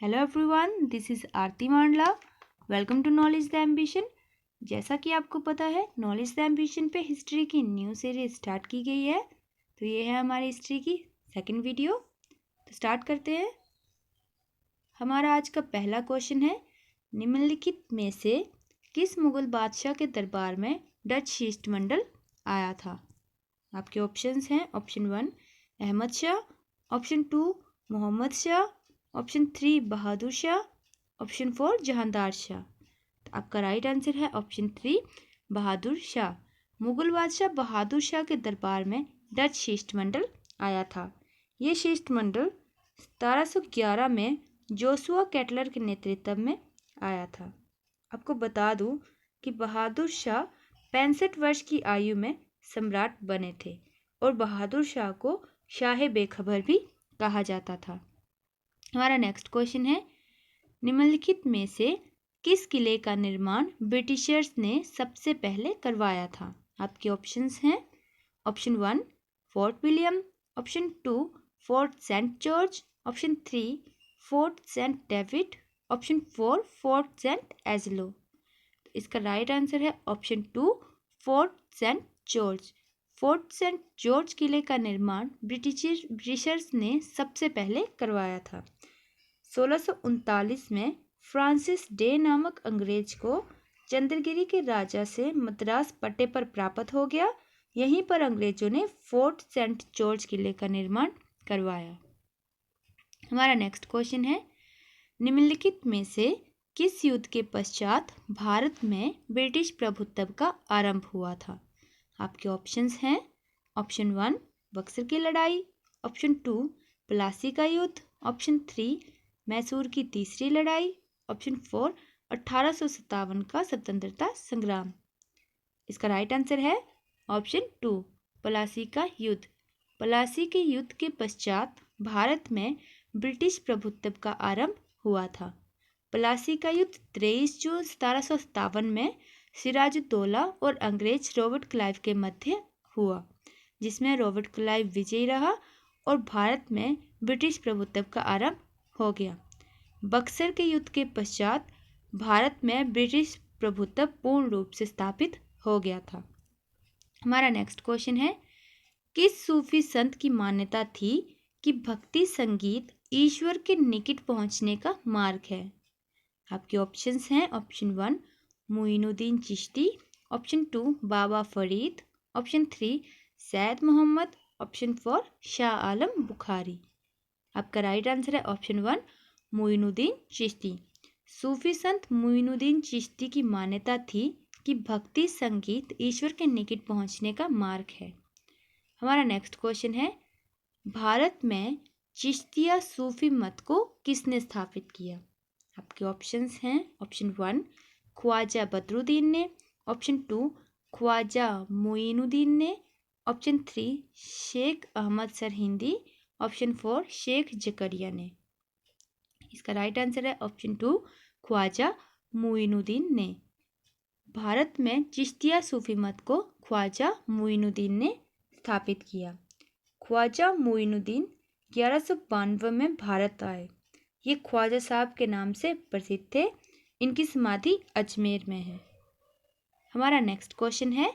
Hello everyone, this is Aarti Mandla. Welcome to knowledge the ambition. जैसा कि आपको पता है, नॉलेज द एम्बिशन पे हिस्ट्री की न्यू सीरीज स्टार्ट की गई है। तो ये है हमारी हिस्ट्री की सेकंड वीडियो। तो स्टार्ट करते हैं। हमारा आज का पहला क्वेश्चन है, निम्नलिखित में से किस मुगल बादशाह के दरबार में डच शिष्टमंडल आया था? आपके ऑप्शंस हैं, option 1 Ahmad Shah, option 2 Mohammad Shah, option 3 Bahadur Shah, option 4 Jahandar Shah. तो आपका राइट आंसर है ऑप्शन 3 बहादुर शाह। मुगल बादशाह बहादुर शाह के दरबार में डच शिष्टमंडल आया था। ये शिष्टमंडल 1711 में जोसुआ कैटलर के नेतृत्व में आया था। आपको बता दूं कि बहादुर शाह 65 वर्ष की आयु में सम्राट बने थे और बहादुर शाह को शाह बेखबर भी कहा जाता था। हमारा नेक्स्ट क्वेश्चन है, निम्नलिखित में से किस किले का निर्माण ब्रिटिशर्स ने सबसे पहले करवाया था? आपके ऑप्शंस हैं, option 1 Fort William, option 2 Fort Saint George, option 3 Fort Saint David, option 4 Fort Saint Angelo. इसका राइट आंसर है option 2 Fort Saint George. Fort Saint George किले का निर्माण ब्रिटिशर्स ने सबसे पहले करवाया था। 1639 में फ्रांसिस डे नामक अंग्रेज को चंद्रगिरी के राजा से मद्रास पट्टे पर प्राप्त हो गया। यहीं पर अंग्रेजों ने फोर्ट सेंट जॉर्ज किले का निर्माण करवाया। हमारा नेक्स्ट क्वेश्चन है, निम्नलिखित में से किस युद्ध के पश्चात भारत में ब्रिटिश प्रभुत्व का आरंभ हुआ था? आपके ऑप्शंस हैं, ऑप्शन 1 बक्सर की लड़ाई, ऑप्शन 2 प्लासी का युद्ध, ऑप्शन 3 मैसूर की तीसरी लड़ाई, ऑप्शन 4 1857 का स्वतंत्रता संग्राम। इसका राइट आंसर है ऑप्शन 2 प्लासी का युद्ध। प्लासी के युद्ध के पश्चात भारत में ब्रिटिश प्रभुत्व का आरंभ हुआ था। प्लासी का युद्ध 23 जून 1757 में सिराजुद्दौला और अंग्रेज रॉबर्ट क्लाइव के मध्य हुआ, जिसमें रॉबर्ट क्लाइव विजयी रहा और भारत में ब्रिटिश प्रभुत्व का आरंभ हो गया। बक्सर के युद्ध के पश्चात भारत में ब्रिटिश प्रभुत्व पूर्ण रूप से स्थापित हो गया था। हमारा नेक्स्ट क्वेश्चन है, किस सूफी संत की मान्यता थी कि भक्ति संगीत ईश्वर के निकट पहुंचने का मार्ग है? आपके ऑप्शंस हैं, ऑप्शन 1 मोइनुद्दीन चिश्ती, ऑप्शन 2 बाबा फरीद, ऑप्शन 3 सैयद मोहम्मद, ऑप्शन 4 शाह आलम बुखारी। आपका राइट आंसर है ऑप्शन 1 मोइनुद्दीन चिश्ती। सूफी संत मोइनुद्दीन चिश्ती की मान्यता थी कि भक्ति संगीत ईश्वर के निकट पहुंचने का मार्ग है। हमारा नेक्स्ट क्वेश्चन है, भारत में चिश्तिया सूफी मत को किसने स्थापित किया? आपके ऑप्शंस हैं, ऑप्शन 1 ख्वाजा बदरुद्दीन ने, ऑप्शन 2 ख्वाजा मोइनुद्दीन ने, ऑप्शन 3 शेख अहमद सरहिंदी, ऑप्शन 4 शेख जकरिया ने। इसका राइट आंसर है ऑप्शन 2 ख्वाजा मोइनुद्दीन ने। भारत में चिश्तिया सूफी मत को ख्वाजा मोइनुद्दीन ने स्थापित किया। ख्वाजा मोइनुद्दीन 1192 में भारत आए। ये ख्वाजा साहब के नाम से प्रसिद्ध थे। इनकी समाधि अजमेर में है। हमारा नेक्स्ट क्वेश्चन है,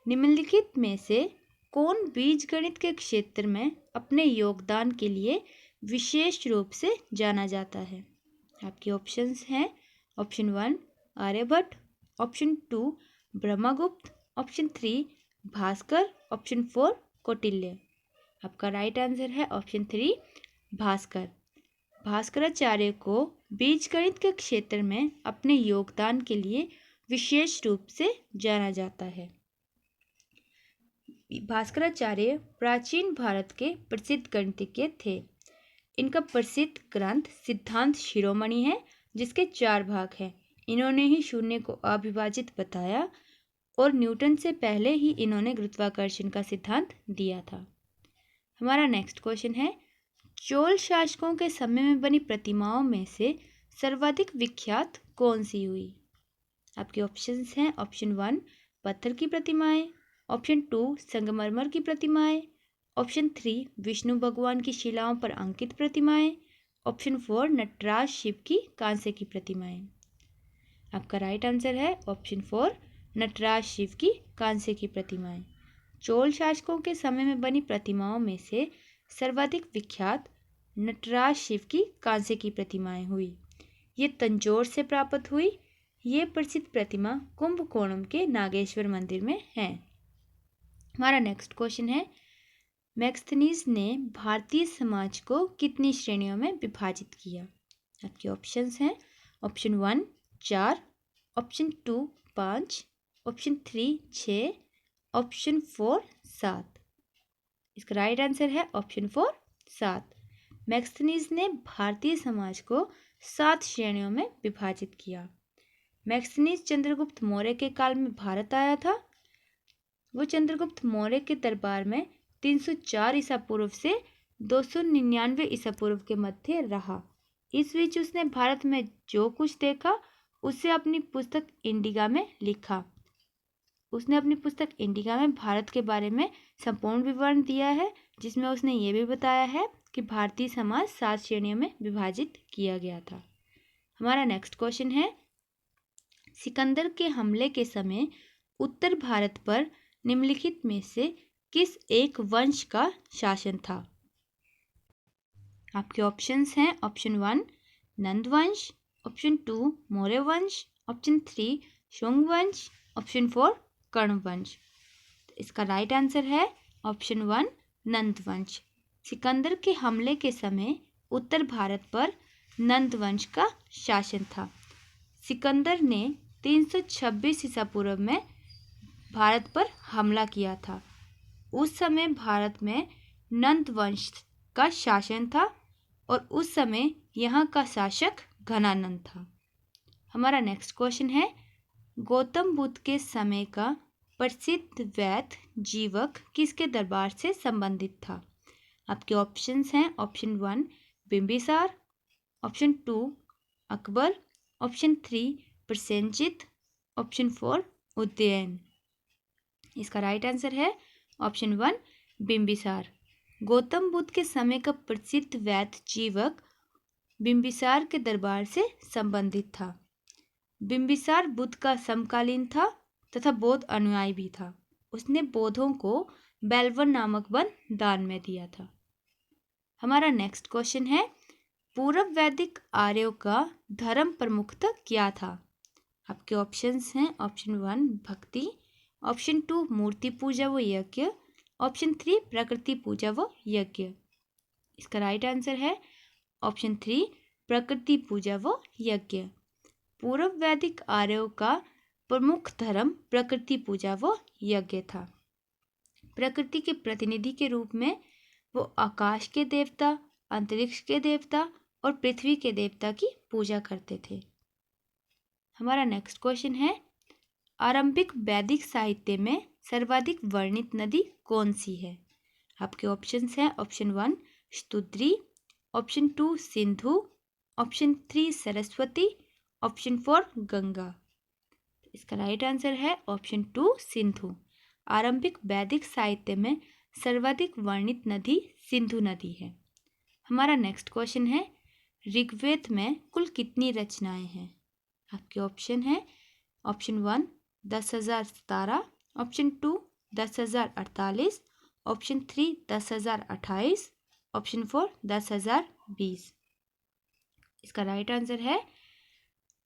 निम्नलिखित में से कौन बीजगणित के क्षेत्र में अपने योगदान के लिए विशेष रूप से जाना जाता है? आपके ऑप्शंस हैं, option 1 Aryabhata, option 2 Brahmagupta, option 3 Bhaskar, option 4 Kautilya. आपका राइट आंसर है ऑप्शन 3 भास्कर। भास्कराचार्य को बीजगणित के क्षेत्र में अपने योगदान के लिए विशेष रूप से जाना जाता है। भास्कराचार्य प्राचीन भारत के प्रसिद्ध गणितज्ञ थे। इनका प्रसिद्ध ग्रंथ सिद्धांत शिरोमणि है, जिसके 4 भाग हैं। इन्होंने ही शून्य को अविभाजित बताया और न्यूटन से पहले ही इन्होंने गुरुत्वाकर्षण का सिद्धांत दिया था। हमारा नेक्स्ट क्वेश्चन है, चोल शासकों के समय में बनी प्रतिमाओं में से सर्वाधिक विख्यात कौन सी हुई? आपके ऑप्शंस हैं, ऑप्शन 1 पत्थर की प्रतिमाएं, ऑप्शन 2 संगमरमर की प्रतिमाएं, ऑप्शन 3 विष्णु भगवान की शिलाओं पर अंकित प्रतिमाएं, ऑप्शन 4 नटराज शिव की कांसे की प्रतिमाएं। आपका राइट आंसर है ऑप्शन 4 नटराज शिव की कांसे की प्रतिमाएं। चोल शासकों के समय में बनी प्रतिमाओं में से सर्वाधिक विख्यात नटराज शिव की कांसे की प्रतिमाएं हुई। ये तंजौर से प्राप्त हुई। ये प्रसिद्ध प्रतिमा कुंभकोणम के नागेश्वर मंदिर में है। हमारा नेक्स्ट क्वेश्चन है, मैक्सथनीज ने भारतीय समाज को कितनी श्रेणियों में विभाजित किया? आपके ऑप्शंस हैं ऑप्शन 1 4, ऑप्शन 2 5, ऑप्शन 3 6, ऑप्शन 4 7। इसका राइट आंसर है ऑप्शन 4 7। मैक्सथनीज ने भारतीय समाज को 7 श्रेणियों में विभाजित किया। मैक्सथनीज चंद्रगुप्त मौर्य के काल में भारत आया था। वो चंद्रगुप्त मौर्य के दरबार में 304 ईसा पूर्व से 299 ईसा पूर्व के मध्य रहा। इस बीच उसने भारत में जो कुछ देखा उसे अपनी पुस्तक इंडिका में लिखा। उसने अपनी पुस्तक इंडिका में भारत के बारे में संपूर्ण विवरण दिया है, जिसमें उसने ये भी बताया है कि भारतीय समाज 7 श्रेणियों में विभाजित किया गया था। हमारा नेक्स्ट क्वेश्चन है, सिकंदर के हमले के समय उत्तर भारत पर निम्नलिखित में से किस एक वंश का शासन था? आपके ऑप्शंस हैं ऑप्शन 1 नंद वंश, ऑप्शन 2 मौर्य वंश, ऑप्शन 3 शुंग वंश, ऑप्शन 4 कर्ण वंश। इसका राइट आंसर है ऑप्शन 1 नंद वंश। सिकंदर के हमले के समय उत्तर भारत पर नंद वंश का शासन था। सिकंदर ने 326 ईसा पूर्व में भारत पर हमला किया था। उस समय भारत में नंद वंश का शासन था और उस समय यहाँ का शासक घनानंद था। हमारा नेक्स्ट क्वेश्चन है, गौतम बुद्ध के समय का प्रसिद्ध वैद्य जीवक किसके दरबार से संबंधित था? आपके ऑप्शंस हैं option 1 Bimbisara, option 2 Akbar, option 3 Prasenjit, option 4 Udayan. इसका राइट आंसर है ऑप्शन 1 बिंबिसार। गौतम बुद्ध के समय का प्रसिद्ध वैद्य जीवक बिंबिसार के दरबार से संबंधित था। बिंबिसार बुद्ध का समकालीन था तथा बौद्ध अनुयायी भी था। उसने बौद्धों को बेलवन नामक वन दान में दिया था। हमारा नेक्स्ट क्वेश्चन है, पूर्व वैदिक आर्यों का धर्म प्रमुखतः क्या था? आपके ऑप्शंस हैं ऑप्शन 1 भक्ति, ऑप्शन 2 मूर्ति पूजा व यज्ञ, ऑप्शन 3 प्रकृति पूजा व यज्ञ। इसका राइट आंसर है ऑप्शन 3 प्रकृति पूजा व यज्ञ। पूर्व वैदिक आर्यों का प्रमुख धर्म प्रकृति पूजा व यज्ञ था। प्रकृति के प्रतिनिधि के रूप में वो आकाश के देवता, अंतरिक्ष के देवता और पृथ्वी के देवता की पूजा करते थे। हमारा नेक्स्ट क्वेश्चन है, आरंभिक वैदिक साहित्य में सर्वाधिक वर्णित नदी कौन सी है? आपके ऑप्शंस हैं option 1 Shutudri, option 2 Sindhu, option 3 Saraswati, option 4 Ganga. इसका राइट आंसर है ऑप्शन 2 सिंधु। आरंभिक वैदिक साहित्य में सर्वाधिक वर्णित नदी सिंधु नदी है। हमारा नेक्स्ट क्वेश्चन है, ऋग्वेद में कुल कितनी रचनाएं हैं? आपके ऑप्शन है ऑप्शन 1 10,017, ऑप्शन 2 10,048, ऑप्शन 3 10,028, ऑप्शन 4 10,020। इसका राइट आंसर है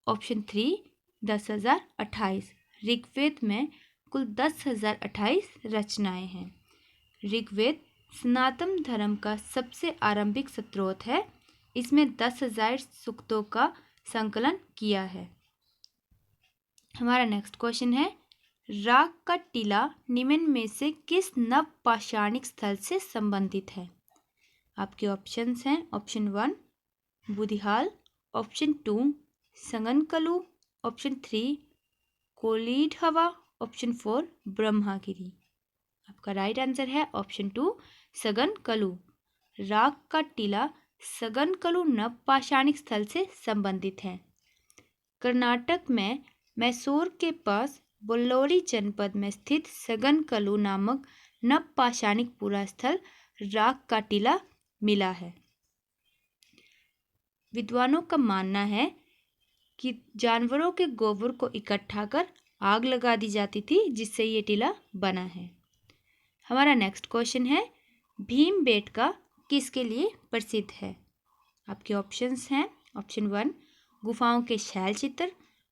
ऑप्शन 3 10,028। ऋग्वेद में कुल 10,028 रचनाएं हैं। ऋग्वेद सनातन धर्म का सबसे आरंभिक स्रोत है। इसमें 10,000 सूक्तों का संकलन किया है। हमारा नेक्स्ट क्वेश्चन है, राग का टीला निम्न में से किस नव पाषाणिक स्थल से संबंधित है? आपके ऑप्शंस हैं option 1 Budihal, option 2 Sanganakallu, option 3 Koldihwa, option 4 Brahmagiri. आपका राइट आंसर है ऑप्शन 2 सगनकलू। राग का टीला सगनकलू नव पाषाणिक स्थल से संबंधित है। कर्नाटक में मैसूर के पास बल्लौरी जनपद में स्थित सगनकलू नामक नव पाषाणिक पुरा स्थल राग का टीला मिला है। विद्वानों का मानना है कि जानवरों के गोबर को इकट्ठा कर आग लगा दी जाती थी, जिससे ये टीला बना है। हमारा नेक्स्ट क्वेश्चन है, भीमबेटका किसके लिए प्रसिद्ध है? आपके ऑप्शंस हैं, ऑप्शन 1 गुफाओं के शैल चित्र,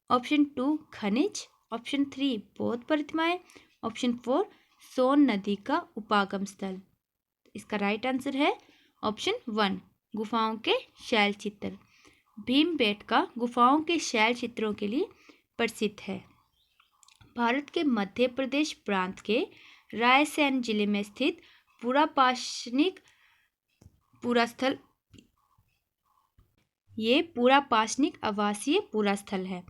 ऑप्शन 2 खनिज, ऑप्शन 3 बौद्ध प्रतिमाएं, ऑप्शन 4 सोन नदी का उपागम स्थल। इसका राइट आंसर है ऑप्शन 1 गुफाओं के शैल चित्र। भीमबेटका गुफाओं के शैल चित्रों के लिए प्रसिद्ध है। भारत के मध्य प्रदेश प्रांत के रायसेन जिले में स्थित पुरापाषाणिक पुरास्थल, ये पुरापाषाणिक आवासीय पुरास्थल है।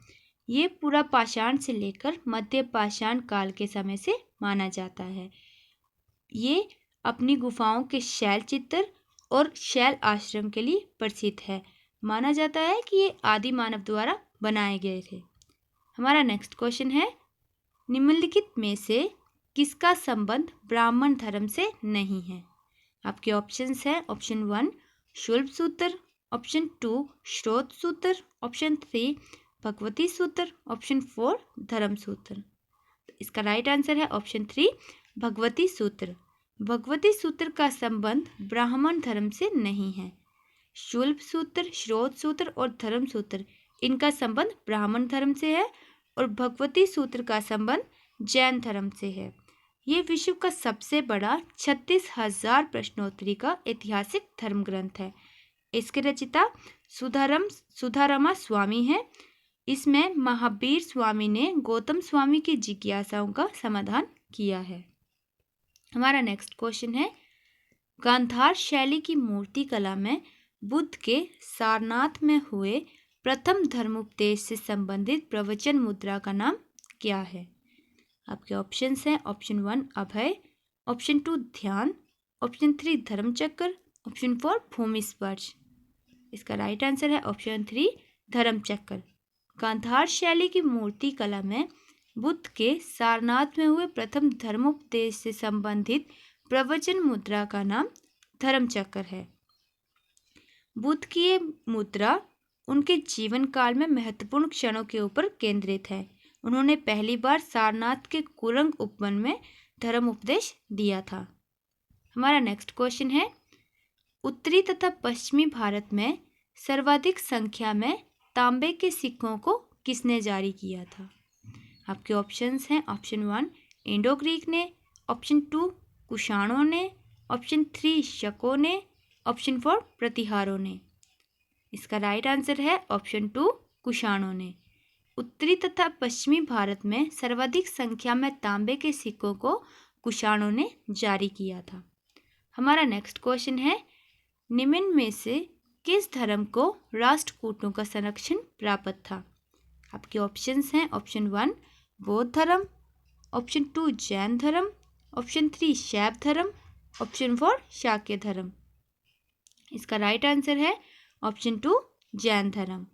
ये पुरापाषाण से लेकर मध्य पाषाण काल के समय से माना जाता है। ये अपनी गुफाओं के शैल चित्र और शैल आश्रम के लिए प्रसिद्ध है। माना जाता है कि ये आदि मानव द्वारा बनाए गए थे। हमारा नेक्स्ट क्वेश्चन है, निम्नलिखित में से किसका संबंध ब्राह्मण धर्म से नहीं है? आपके ऑप्शंस हैं, ऑप्शन 1 शुल्ब सूत्र, ऑप्शन 2 श्रोत सूत्र, ऑप्शन 3 भगवती सूत्र, ऑप्शन 4 धर्म सूत्र। इसका राइट आंसर है ऑप्शन 3 भगवती सूत्र। भगवती सूत्र का संबंध ब्राह्मण धर्म से नहीं है। शुल्ब सूत्र, श्रोत सूत्र और धर्म सूत्र, इनका संबंध ब्राह्मण धर्म से है और भगवती सूत्र का संबंध जैन धर्म से है। ये विश्व का सबसे बड़ा 36,000 प्रश्नोत्तरी का ऐतिहासिक धर्म ग्रंथ है। इसके रचिता सुधारमा स्वामी हैं। इसमें महावीर स्वामी ने गौतम स्वामी की जिज्ञासाओं का समाधान किया है। हमारा नेक्स्ट क्वेश्चन है, गांधार शैली की मूर्ति कला में बुद्ध के सारनाथ में हुए प्रथम धर्मोपदेश से संबंधित प्रवचन मुद्रा का नाम क्या है? आपके ऑप्शंस हैं, ऑप्शन 1 अभय, ऑप्शन 2 ध्यान, ऑप्शन 3 धर्मचक्र, ऑप्शन 4 भूमि स्पर्श। इसका राइट आंसर है ऑप्शन 3 धर्मचक्र। गांधार शैली की मूर्ति कला में बुद्ध के सारनाथ में हुए प्रथम धर्मोपदेश से संबंधित प्रवचन मुद्रा का नाम धर्मचक्र है। बुद्ध की ये मुद्रा उनके जीवन काल में महत्वपूर्ण क्षणों के ऊपर केंद्रित है। उन्होंने पहली बार सारनाथ के कुरंग उपवन में धर्म उपदेश दिया था। हमारा नेक्स्ट क्वेश्चन है, उत्तरी तथा पश्चिमी भारत में सर्वाधिक संख्या में तांबे के सिक्कों को किसने जारी किया था? आपके ऑप्शंस हैं, ऑप्शन 1 इंडो ग्रीक ने, ऑप्शन 2 कुषाणों ने, ऑप्शन 3 शकों ने, ऑप्शन 4 प्रतिहारों ने। इसका राइट आंसर है ऑप्शन 2 कुषाणों ने। उत्तरी तथा पश्चिमी भारत में सर्वाधिक संख्या में तांबे के सिक्कों को कुषाणों ने जारी किया था। हमारा नेक्स्ट क्वेश्चन है, निम्न में से किस धर्म को राष्ट्रकूटों का संरक्षण प्राप्त था? आपके ऑप्शंस हैं, ऑप्शन 1 बौद्ध धर्म, ऑप्शन 2 जैन धर्म, ऑप्शन 3 शैव धर्म, ऑप्शन 4 शाक्य धर्म। इसका राइट आंसर है ऑप्शन 2 जैन धर्म।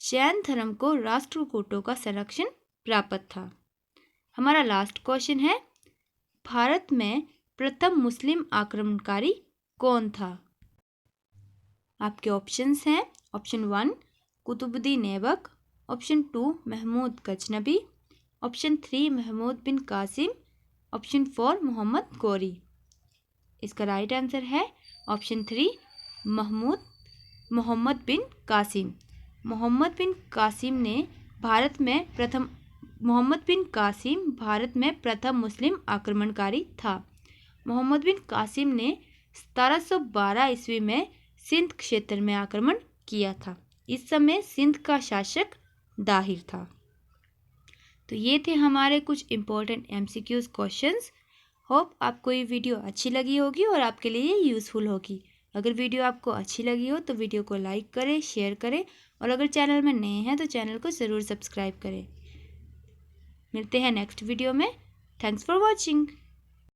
जैन धर्म को राष्ट्रकूटों का संरक्षण प्राप्त था। हमारा लास्ट क्वेश्चन है, भारत में प्रथम मुस्लिम आक्रमणकारी कौन था? आपके ऑप्शंस हैं, option 1 Qutbuddin Aibak, option 2 Mahmud Ghaznavi, option 3 Mahmud bin Qasim, option 4 Mohammad Ghori. इसका राइट आंसर है ऑप्शन 3 मोहम्मद बिन कासिम। मोहम्मद बिन कासिम भारत में प्रथम मुस्लिम आक्रमणकारी था। मोहम्मद बिन कासिम ने 1712 ईस्वी में सिंध क्षेत्र में आक्रमण किया था। इस समय सिंध का शासक दाहिर था। तो ये थे हमारे कुछ इम्पोर्टेंट MCQs क्वेश्चंस। होप आपको ये वीडियो अच्छी लगी होगी और आपके लिए ये यूज़फुल होगी। अगर वीडियो आपको अच्छी लगी हो तो वीडियो को लाइक करें, शेयर करें और अगर चैनल में नए हैं तो चैनल को ज़रूर सब्सक्राइब करें। मिलते हैं नेक्स्ट वीडियो में। Thanks for watching.